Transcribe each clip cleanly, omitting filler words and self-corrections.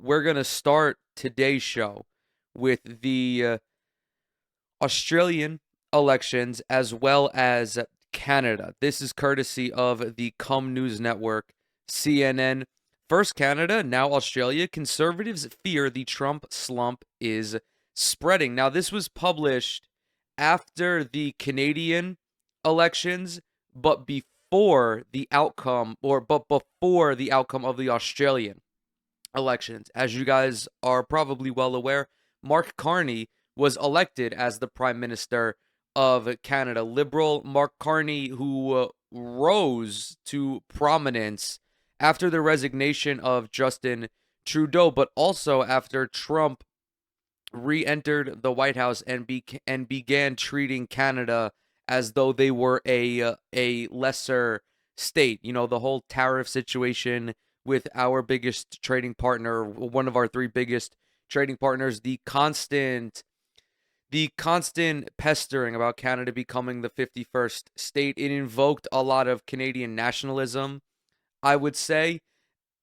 we're going to start today's show with the Australian elections as well as Canada. This is courtesy of the Cum News Network, CNN. First Canada, now Australia. Conservatives fear the Trump slump is spreading. Now, this was published after the Canadian elections, but before the outcome, before the outcome of the Australian elections. As you guys are probably well aware, Mark Carney was elected as the Prime Minister of Canada. Liberal Mark Carney, who rose to prominence after the resignation of Justin Trudeau, but also after Trump re-entered the White House and began treating Canada as though they were a lesser state. You know, the whole tariff situation with our biggest trading partner, one of our three biggest trading partners, the constant pestering about Canada becoming the 51st state. It invoked a lot of Canadian nationalism, I would say,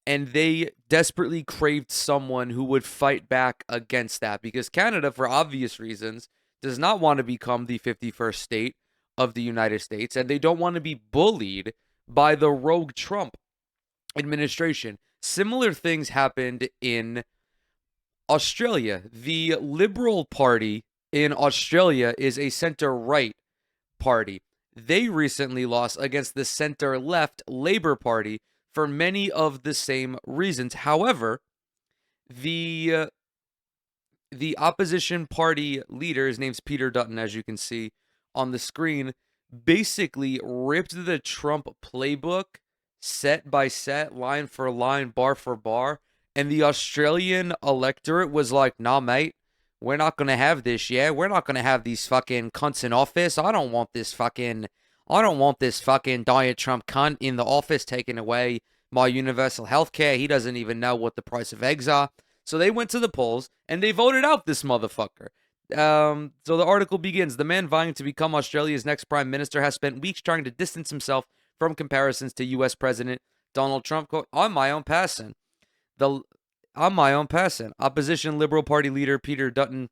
and they desperately craved someone who would fight back against that, because Canada, for obvious reasons, does not want to become the 51st state of the United States, and they don't want to be bullied by the rogue Trump administration. Similar things happened in Australia. The Liberal Party in Australia is a center-right party. They recently lost against the center-left Labour Party for many of the same reasons. However, the opposition party leader, his name's Peter Dutton, as you can see on the screen, basically ripped the Trump playbook set by set, line for line, bar for bar, and the Australian electorate was like, nah, mate, we're not going to have this, yeah? We're not going to have these fucking cunts in office. I don't want this fucking Donald Trump cunt in the office taking away my universal health care. He doesn't even know what the price of eggs are. So they went to the polls and they voted out this motherfucker. So the article begins. The man vying to become Australia's next prime minister has spent weeks trying to distance himself from comparisons to U.S. President Donald Trump. Quote, on my own passing. Opposition Liberal Party leader Peter Dutton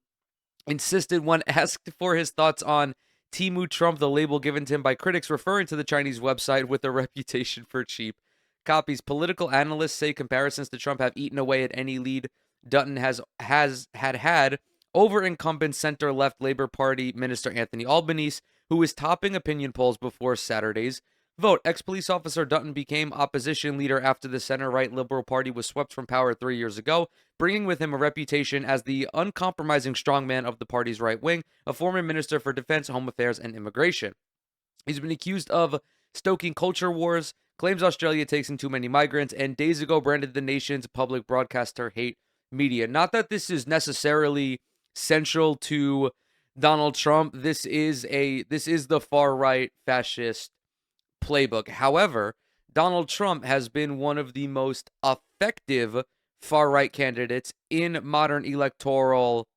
insisted when asked for his thoughts on Timu Trump, the label given to him by critics, referring to the Chinese website with a reputation for cheap copies. Political analysts say comparisons to Trump have eaten away at any lead Dutton had over incumbent center-left Labour Party Minister Anthony Albanese, who is topping opinion polls before Saturday's vote. Ex-police officer Dutton became opposition leader after the center-right Liberal Party was swept from power 3 years ago, bringing with him a reputation as the uncompromising strongman of the party's right wing, a former minister for defense, home affairs, and immigration. He's been accused of stoking culture wars, claims Australia takes in too many migrants, and days ago branded the nation's public broadcaster hate media. Not that this is necessarily central to Donald Trump. This is the far-right fascist playbook. However, Donald Trump has been one of the most effective far-right candidates in modern electoral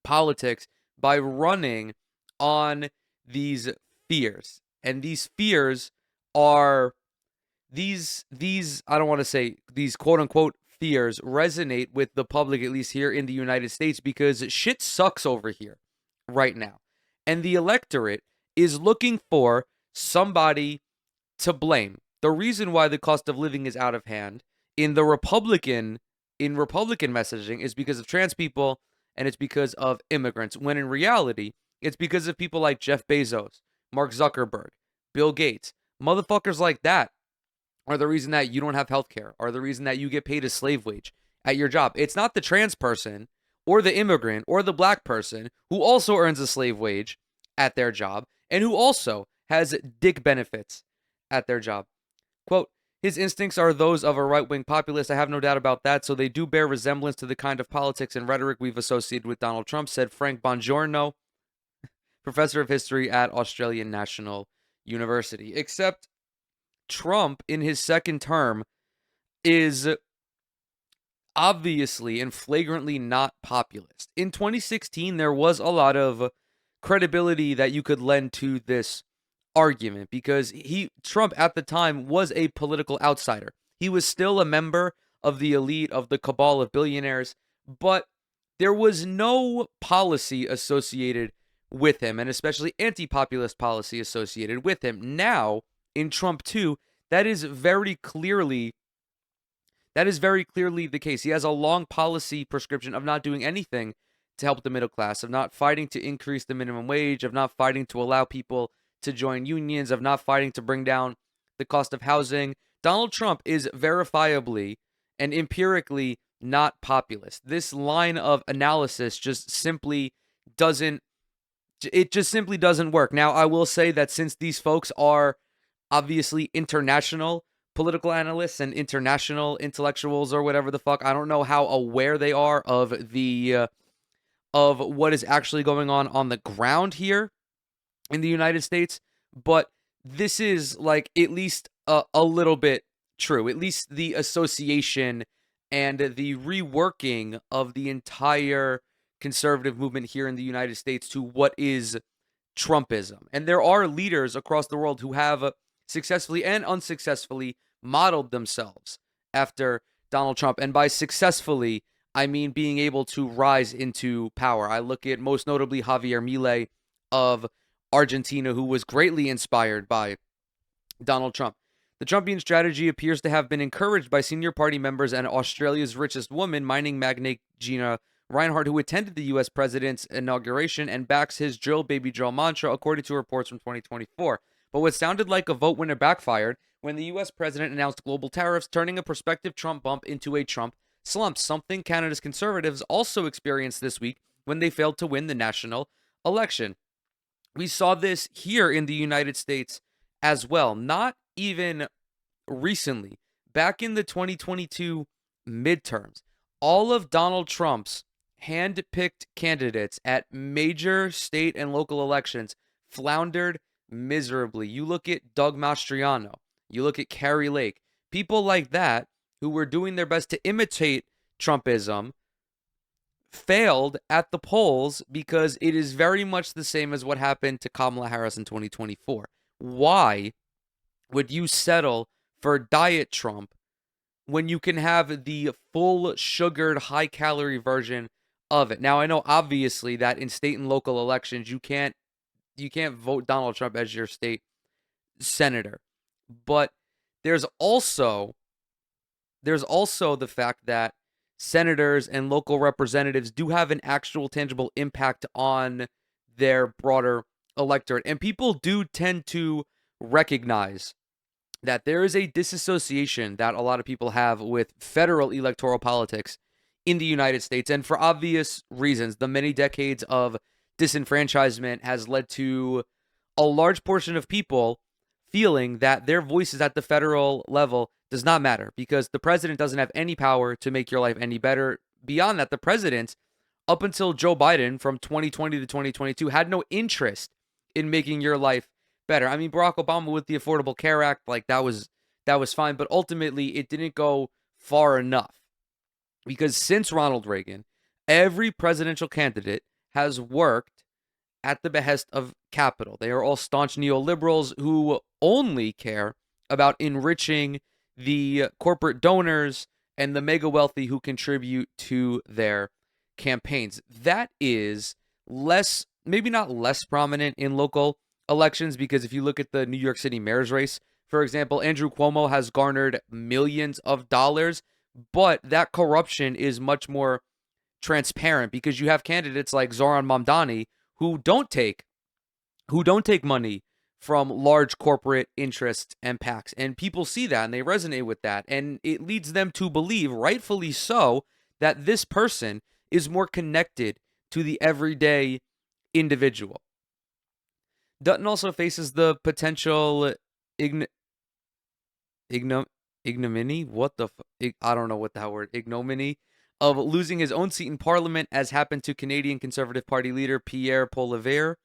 politics by running on these fears. And these fears are these I don't want to say these quote-unquote fears resonate with the public, at least here in the United States, because shit sucks over here right now. And the electorate is looking for somebody to blame. The reason why the cost of living is out of hand in Republican messaging is because of trans people, and it's because of immigrants, when in reality, it's because of people like Jeff Bezos, Mark Zuckerberg, Bill Gates. Motherfuckers like that are the reason that you don't have health care, are the reason that you get paid a slave wage at your job. It's not the trans person or the immigrant or the black person who also earns a slave wage at their job and who also has dick benefits at their job. Quote, his instincts are those of a right-wing populist. I have no doubt about that. So they do bear resemblance to the kind of politics and rhetoric we've associated with Donald Trump, said Frank Bongiorno, professor of history at Australian National University. Except Trump, in his second term, is obviously and flagrantly not populist. In 2016, there was a lot of credibility that you could lend to this argument because Trump at the time was a political outsider. He was still a member of the elite, of the cabal of billionaires, but there was no policy associated with him, and especially anti-populist policy associated with him. Now, in Trump 2, that is very clearly the case. He has a long policy prescription of not doing anything to help the middle class, of not fighting to increase the minimum wage, of not fighting to allow people to join unions, of not fighting to bring down the cost of housing. Donald Trump is verifiably and empirically not populist. This line of analysis just simply doesn't work. Now, I will say that since these folks are obviously international political analysts and international intellectuals or whatever the fuck, I don't know how aware they are of the of what is actually going on the ground here in the United States, but this is like at least a little bit true. At least the association and the reworking of the entire conservative movement here in the United States to what is Trumpism. And there are leaders across the world who have successfully and unsuccessfully modeled themselves after Donald Trump. And by successfully, I mean being able to rise into power. I look at most notably Javier Milei of Argentina, who was greatly inspired by Donald Trump. The Trumpian strategy appears to have been encouraged by senior party members and Australia's richest woman, mining magnate Gina Rinehart, who attended the U.S. president's inauguration and backs his drill, baby drill mantra, according to reports from 2024. But what sounded like a vote winner backfired when the U.S. president announced global tariffs, turning a prospective Trump bump into a Trump slump, something Canada's conservatives also experienced this week when they failed to win the national election. We saw this here in the United States as well, not even recently. Back in the 2022 midterms, all of Donald Trump's hand-picked candidates at major state and local elections floundered miserably. You look at Doug Mastriano, you look at Kari Lake, people like that who were doing their best to imitate Trumpism failed at the polls because it is very much the same as what happened to Kamala Harris in 2024. Why would you settle for Diet Trump when you can have the full sugared, high-calorie version of it? Now, I know obviously that in state and local elections you can't vote Donald Trump as your state senator, but there's also the fact that senators and local representatives do have an actual tangible impact on their broader electorate, and people do tend to recognize that there is a disassociation that a lot of people have with federal electoral politics in the United States. And for obvious reasons, the many decades of disenfranchisement has led to a large portion of people feeling that their voices at the federal level does not matter because the president doesn't have any power to make your life any better. Beyond that, the president, up until Joe Biden from 2020 to 2022, had no interest in making your life better. I mean, Barack Obama with the Affordable Care Act, like that was fine, but ultimately it didn't go far enough because since Ronald Reagan, every presidential candidate has worked at the behest of capital. They are all staunch neoliberals who only care about enriching the corporate donors and the mega wealthy who contribute to their campaigns. That is maybe not less prominent in local elections, because if you look at the New York City mayor's race, for example, Andrew Cuomo has garnered millions of dollars, but that corruption is much more transparent because you have candidates like Zoran Mamdani who don't take money from large corporate interests and PACs. And people see that and they resonate with that. And it leads them to believe, rightfully so, that this person is more connected to the everyday individual. Dutton also faces the potential ignominy? What the I don't know what that word, ignominy, of losing his own seat in Parliament, as happened to Canadian Conservative Party leader Pierre Poilievre.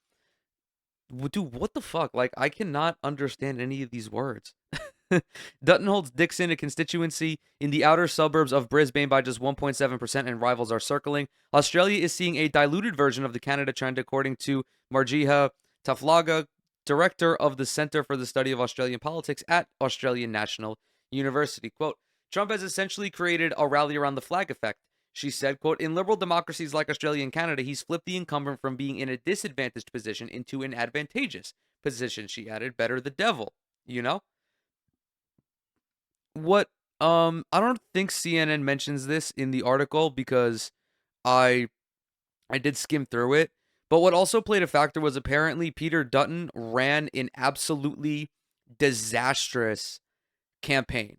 Dude, what the fuck? Like, I cannot understand any of these words. Dutton holds Dixon, a constituency in the outer suburbs of Brisbane, by just 1.7%, and rivals are circling. Australia is seeing a diluted version of the Canada trend, according to Marjiha Taflaga, director of the Centre for the Study of Australian Politics at Australian National University. Quote, Trump has essentially created a rally around the flag effect. She said, quote, in liberal democracies like Australia and Canada, he's flipped the incumbent from being in a disadvantaged position into an advantageous position. She added, better the devil, you know? What I don't think CNN mentions this in the article because I I did skim through it. But what also played a factor was apparently Peter Dutton ran an absolutely disastrous campaign.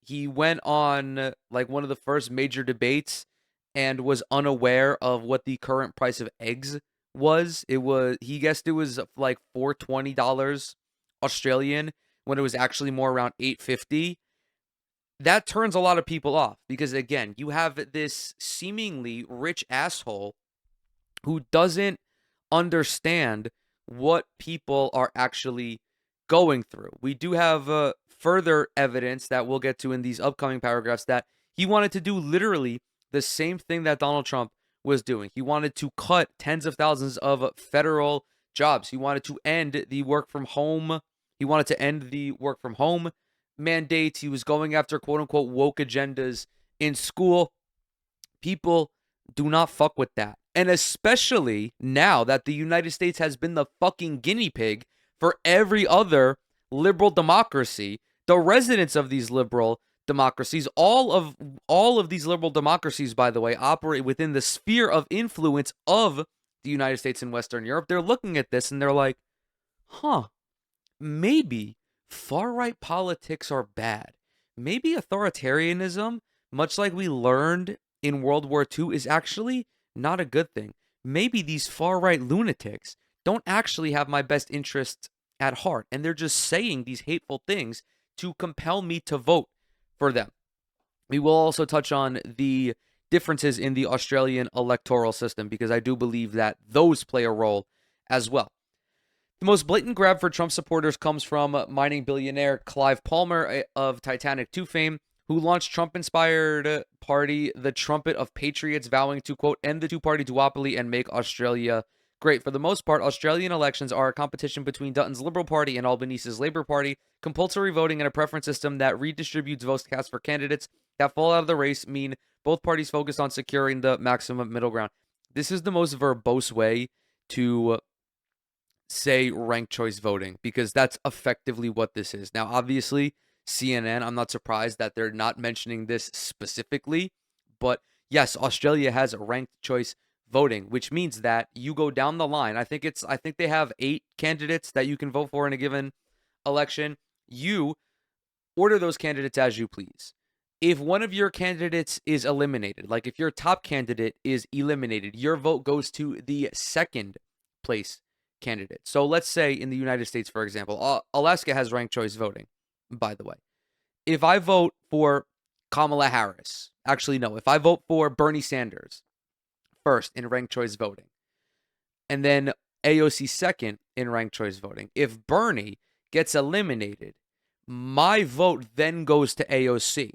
He went on like one of the first major debates and was unaware of what the current price of eggs was. He guessed it was like $420 Australian when it was actually more around 850. That turns a lot of people off because again, you have this seemingly rich asshole who doesn't understand what people are actually going through. We do have further evidence that we'll get to in these upcoming paragraphs that he wanted to do literally the same thing that Donald Trump was doing. He wanted to cut tens of thousands of federal jobs. He wanted to end the work from home. He wanted to end the work from home mandates. He was going after quote unquote woke agendas in school. People do not fuck with that. And especially now that the United States has been the fucking guinea pig for every other liberal democracy, the residents of these liberal democracies, all of these liberal democracies, by the way, operate within the sphere of influence of the United States and Western Europe. They're looking at this and they're like, huh, maybe far-right politics are bad. Maybe authoritarianism, much like we learned in World War II, is actually not a good thing. Maybe these far-right lunatics don't actually have my best interests at heart, and they're just saying these hateful things to compel me to vote for them. We will also touch on the differences in the Australian electoral system because I do believe that those play a role as well. The most blatant grab for Trump supporters comes from mining billionaire Clive Palmer of Titanic 2 fame, who launched Trump-inspired party, the Trumpet of Patriots, vowing to, quote, end the two-party duopoly and make Australia great. For the most part, Australian elections are a competition between Dutton's Liberal Party and Albanese's Labour Party. Compulsory voting and a preference system that redistributes votes cast for candidates that fall out of the race mean both parties focus on securing the maximum middle ground. This is the most verbose way to say ranked choice voting because that's effectively what this is. Now, obviously, CNN, I'm not surprised that they're not mentioning this specifically, but yes, Australia has ranked choice voting, which means that you go down the line. I think they have 8 candidates that you can vote for in a given election. You order those candidates as you please. If one of your candidates is eliminated, like if your top candidate is eliminated, your vote goes to the second place candidate. So let's say in the United States, for example, Alaska has ranked choice voting, by the way. If I vote for Kamala Harris, actually, no, if I vote for Bernie Sanders first in ranked choice voting, and then AOC second in ranked choice voting, if Bernie gets eliminated, my vote then goes to AOC.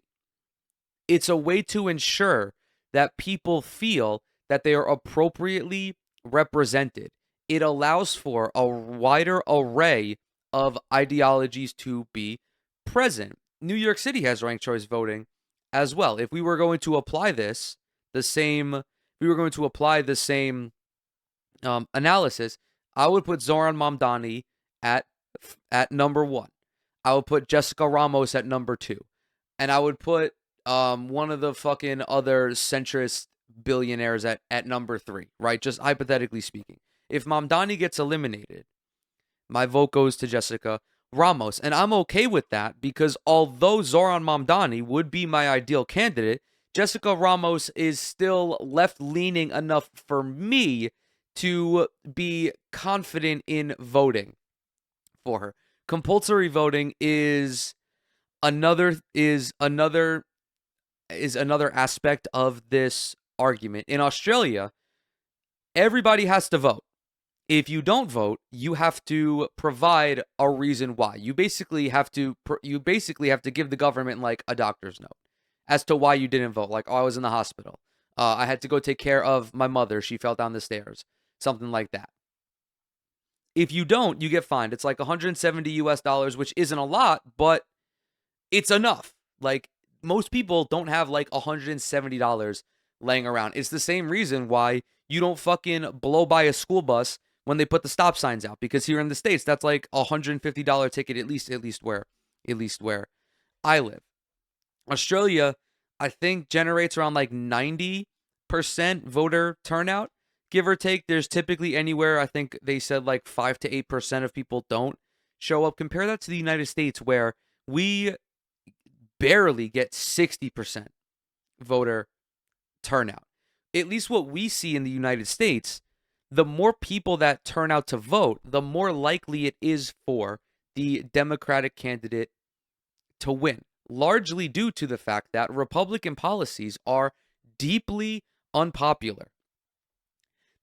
It's a way to ensure that people feel that they are appropriately represented. It allows for a wider array of ideologies to be present. New York City has ranked choice voting as well. If we were going to apply this, the same analysis, I would put Zoran Mamdani at number 1. I would put Jessica Ramos at number 2. And I would put one of the fucking other centrist billionaires at number 3, right? Just hypothetically speaking. If Mamdani gets eliminated, my vote goes to Jessica Ramos. And I'm okay with that because although Zoran Mamdani would be my ideal candidate, Jessica Ramos is still left-leaning enough for me to be confident in voting for her. Compulsory voting is another aspect of this argument. In Australia, everybody has to vote. If you don't vote, you have to provide a reason why. You basically have to give the government like a doctor's note as to why you didn't vote. Like, oh, I was in the hospital. I had to go take care of my mother. She fell down the stairs. Something like that. If you don't, you get fined. It's like $170 US, which isn't a lot, but it's enough. Like, most people don't have like $170 laying around. It's the same reason why you don't fucking blow by a school bus when they put the stop signs out, because here in the States, that's like $150 ticket at least where I live. Australia, I think, generates around like 90% voter turnout, give or take. There's typically anywhere, I think they said like 5 to 8% of people don't show up. Compare that to the United States, where we barely get 60% voter turnout. At least what we see in the United States, the more people that turn out to vote, the more likely it is for the Democratic candidate to win, largely due to the fact that Republican policies are deeply unpopular.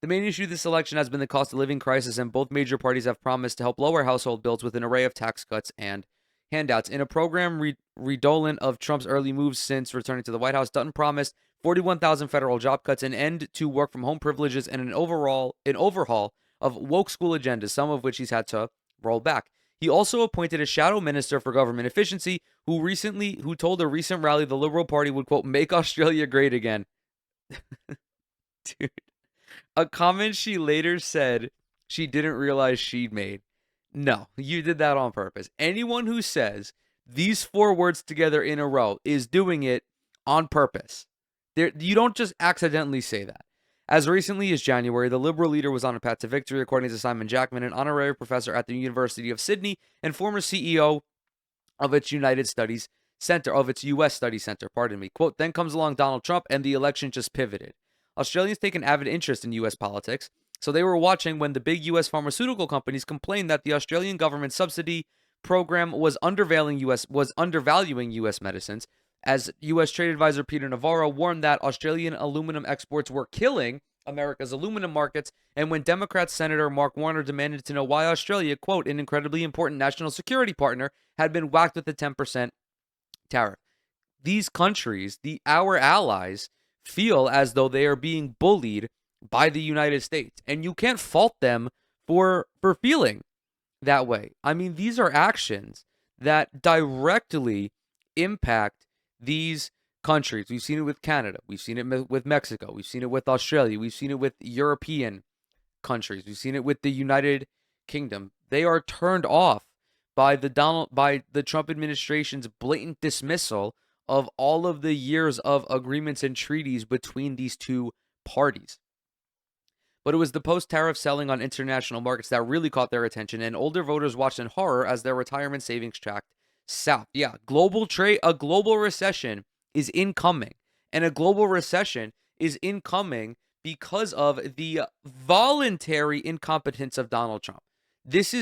The main issue of this election has been the cost of living crisis, and both major parties have promised to help lower household bills with an array of tax cuts and handouts. In a program redolent of Trump's early moves since returning to the White House, Dutton promised 41,000 federal job cuts, an end to work from home privileges, and an overhaul of woke school agendas, some of which he's had to roll back. He also appointed a shadow minister for government efficiency who told a recent rally the Liberal Party would, quote, make Australia great again. Dude, a comment she later said she didn't realize she'd made. No, you did that on purpose. Anyone who says these four words together in a row is doing it on purpose. You don't just accidentally say that. As recently as January, the Liberal leader was on a path to victory, according to Simon Jackman, an honorary professor at the University of Sydney and former CEO of its U.S. Studies Center. Quote, then comes along Donald Trump, and the election just pivoted. Australians take an avid interest in U.S. politics, so they were watching when the big U.S. pharmaceutical companies complained that the Australian government subsidy program was undervaluing U.S. medicines, as U.S. trade advisor Peter Navarro warned that Australian aluminum exports were killing America's aluminum markets, and when Democrat Senator Mark Warner demanded to know why Australia, quote, an incredibly important national security partner, had been whacked with a 10% tariff. These countries, our allies, feel as though they are being bullied by the United States, and you can't fault them for feeling that way. I mean, these are actions that directly impact these countries. We've seen it with Canada. We've seen it with Mexico. We've seen it with Australia. We've seen it with European countries. We've seen it with the United Kingdom. They are turned off by the Trump administration's blatant dismissal of all of the years of agreements and treaties between these two parties. But it was the post-tariff selling on international markets that really caught their attention, and older voters watched in horror as their retirement savings tracked south. Yeah, a global recession is incoming, and a global recession is incoming because of the voluntary incompetence of Donald Trump. This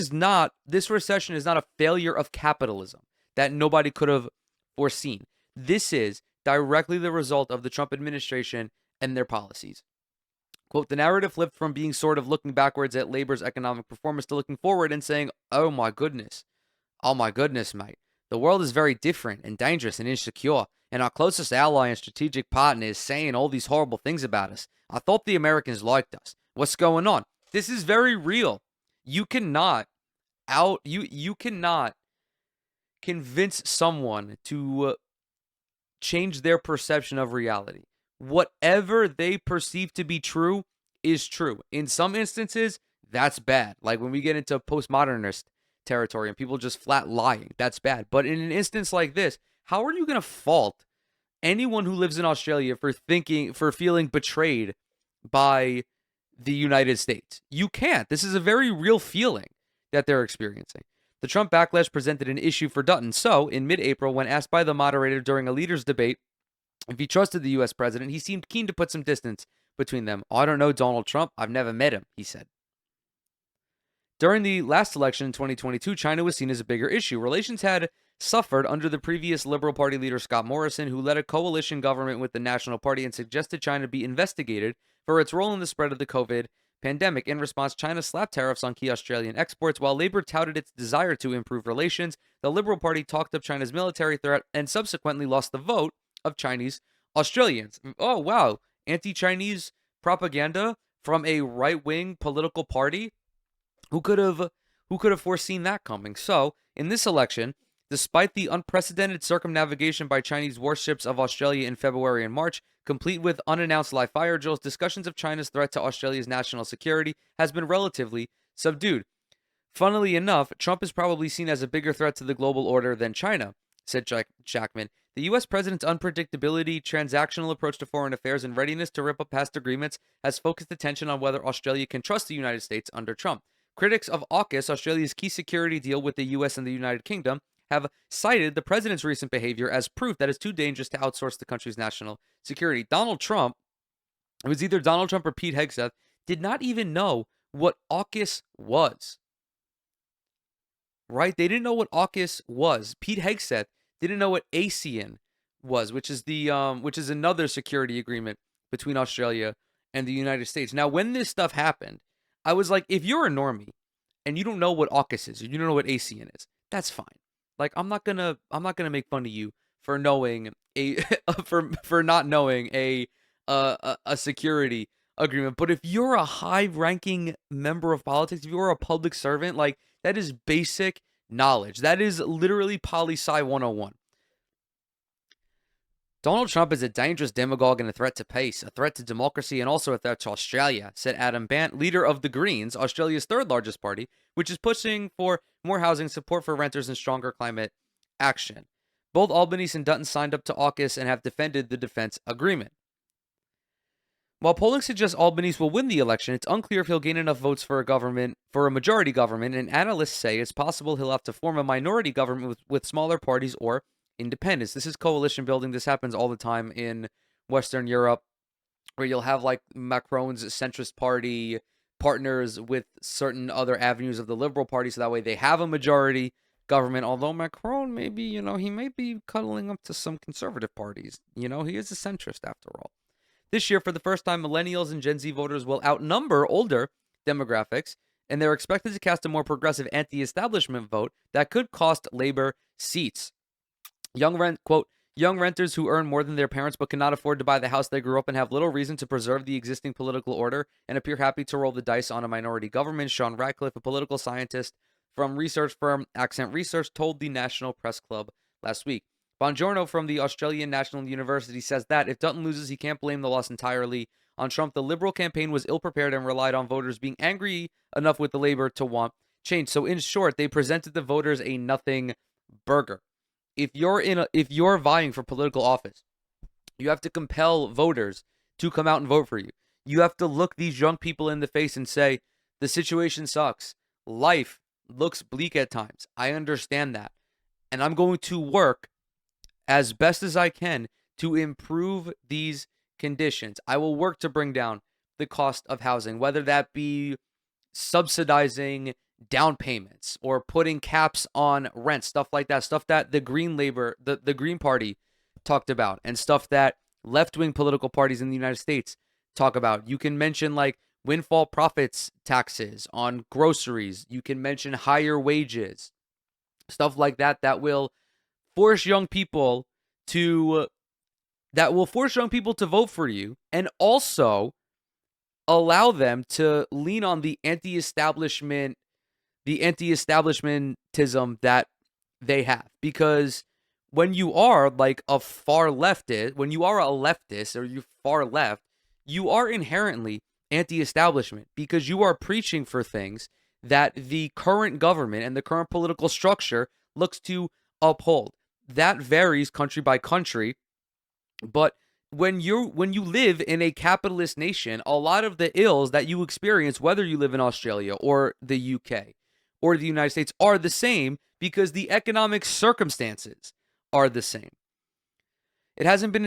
recession is not a failure of capitalism that nobody could have foreseen. This is directly the result of the Trump administration and their policies. Quote, the narrative flipped from being sort of looking backwards at labor's economic performance to looking forward and saying, oh my goodness, mate. The world is very different and dangerous and insecure, and our closest ally and strategic partner is saying all these horrible things about us. I thought the Americans liked us. What's going on? This is very real. You cannot convince someone to change their perception of reality. Whatever they perceive to be true is true. In some instances, that's bad. Like when we get into postmodernist territory and people just flat lying, that's bad. But in an instance like this, how are you going to fault anyone who lives in Australia for feeling betrayed by the United States? You can't. This is a very real feeling that they're experiencing. The Trump backlash presented an issue for Dutton. So, in mid-April, when asked by the moderator during a leaders' debate if he trusted the U.S. president, he seemed keen to put some distance between them. I don't know Donald Trump. I've never met him, he said. During the last election in 2022, China was seen as a bigger issue. Relations had suffered under the previous Liberal Party leader Scott Morrison, who led a coalition government with the National Party and suggested China be investigated for its role in the spread of the COVID pandemic. In response, China slapped tariffs on key Australian exports. While Labor touted its desire to improve relations, the Liberal Party talked up China's military threat and subsequently lost the vote of Chinese Australians. Oh, wow. Anti-Chinese propaganda from a right-wing political party? Who could have foreseen that coming? So, in this election, Despite the unprecedented circumnavigation by Chinese warships of Australia in February and March, complete with unannounced live fire drills, discussions of China's threat to Australia's national security has been relatively subdued. Funnily enough, Trump is probably seen as a bigger threat to the global order than China, said Jackman. The U.S. president's unpredictability, transactional approach to foreign affairs, and readiness to rip up past agreements has focused attention on whether Australia can trust the United States under Trump. Critics of AUKUS, Australia's key security deal with the U.S. and the United Kingdom, have cited the president's recent behavior as proof that it's too dangerous to outsource the country's national security. Donald Trump, it was either Donald Trump or Pete Hegseth, did not even know what AUKUS was. Right? They didn't know what AUKUS was. Pete Hegseth didn't know what ASEAN was, which is another security agreement between Australia and the United States. Now, when this stuff happened, I was like, if you're a normie and you don't know what AUKUS is, or you don't know what ASEAN is, that's fine. Like, I'm not gonna make fun of you for knowing a for not knowing a security agreement. But if you're a high-ranking member of politics, if you're a public servant, like, that is basic knowledge. That is literally poli-sci 101. Donald Trump is a dangerous demagogue and a threat to pace, a threat to democracy, and also a threat to Australia, said Adam Bandt, leader of the Greens, Australia's third largest party, which is pushing for more housing, support for renters, and stronger climate action. Both Albanese and Dutton signed up to AUKUS and have defended the defense agreement. While polling suggests Albanese will win the election, it's unclear if he'll gain enough votes for a majority government, and analysts say it's possible he'll have to form a minority government with smaller parties or independence. This is coalition building. This happens all the time in Western Europe, where you'll have like Macron's centrist party partners with certain other avenues of the Liberal Party, so that way they have a majority government. Although Macron, maybe, he may be cuddling up to some conservative parties. He is a centrist after all. This year, for the first time, millennials and Gen Z voters will outnumber older demographics, and they're expected to cast a more progressive anti-establishment vote that could cost Labor seats. Young renters who earn more than their parents but cannot afford to buy the house they grew up in have little reason to preserve the existing political order and appear happy to roll the dice on a minority government. Sean Radcliffe, a political scientist from research firm Accent Research, told the National Press Club last week. Bongiorno from the Australian National University says that if Dutton loses, he can't blame the loss entirely on Trump. The Liberal campaign was ill-prepared and relied on voters being angry enough with the Labor to want change. So in short, they presented the voters a nothing burger. If you're vying for political office, you have to compel voters to come out and vote for you. You have to look these young people in the face and say, the situation sucks. Life looks bleak at times. I understand that. And I'm going to work as best as I can to improve these conditions. I will work to bring down the cost of housing, whether that be subsidizing down payments or putting caps on rent, stuff like that, stuff that the Green Party talked about, and stuff that left-wing political parties in the United States talk about. You can mention like windfall profits taxes on groceries. You can mention higher wages, stuff like that will force young people to vote for you, and also allow them to lean on the anti-establishmentism that they have. Because when you are like a far leftist, when you are a leftist or you far left, you are inherently anti-establishment, because you are preaching for things that the current government and the current political structure looks to uphold. That varies country by country, but when you live in a capitalist nation, a lot of the ills that you experience, whether you live in Australia or the UK or the United States, are the same, because the economic circumstances are the same. It hasn't been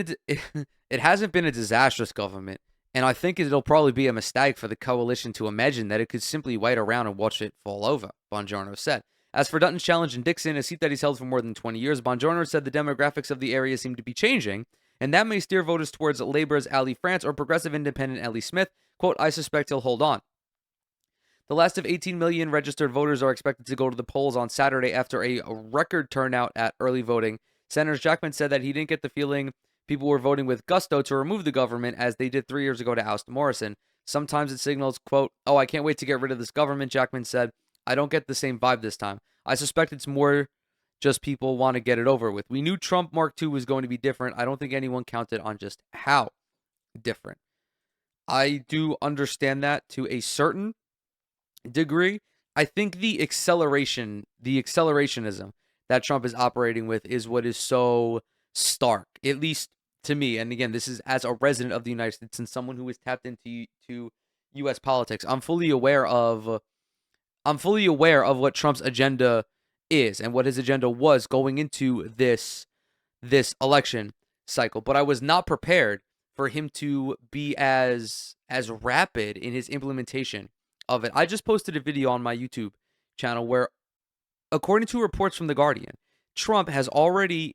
a disastrous government, and I think it'll probably be a mistake for the coalition to imagine that it could simply wait around and watch it fall over, Bongiorno said. As for Dutton's challenge in Dixon, a seat that he's held for more than 20 years, Bongiorno said the demographics of the area seem to be changing, and that may steer voters towards Labor's Ali France or progressive independent Ellie Smith. Quote, I suspect he'll hold on. The last of 18 million registered voters are expected to go to the polls on Saturday after a record turnout at early voting. Senator Jackman said that he didn't get the feeling people were voting with gusto to remove the government as they did 3 years ago to oust Morrison. Sometimes it signals, quote, oh, I can't wait to get rid of this government, Jackman said. I don't get the same vibe this time. I suspect it's more Just people want to get it over with. We knew Trump Mark II was going to be different. I don't think anyone counted on just how different. I do understand that to a certain degree. I think the accelerationism that Trump is operating with is what is so stark, at least to me. And again, this is as a resident of the United States and someone who is tapped into U.S. politics. I'm fully aware of what Trump's agenda is and what his agenda was going into this election cycle, but I was not prepared for him to be as rapid in his implementation of it. I just posted a video on my YouTube channel where, according to reports from The Guardian, Trump has already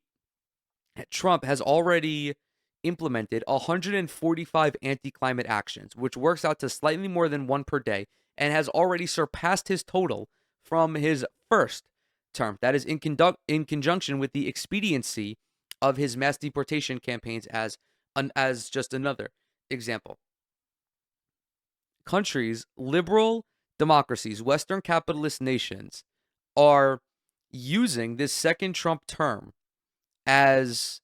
implemented 145 anti-climate actions, which works out to slightly more than one per day, and has already surpassed his total from his first term. That is in conjunction with the expediency of his mass deportation campaigns as just another example. Countries, liberal democracies, Western capitalist nations are using this second Trump term as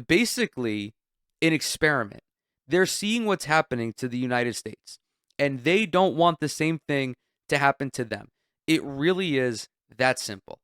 basically an experiment. They're seeing what's happening to the United States, and they don't want the same thing to happen to them. It really is that simple.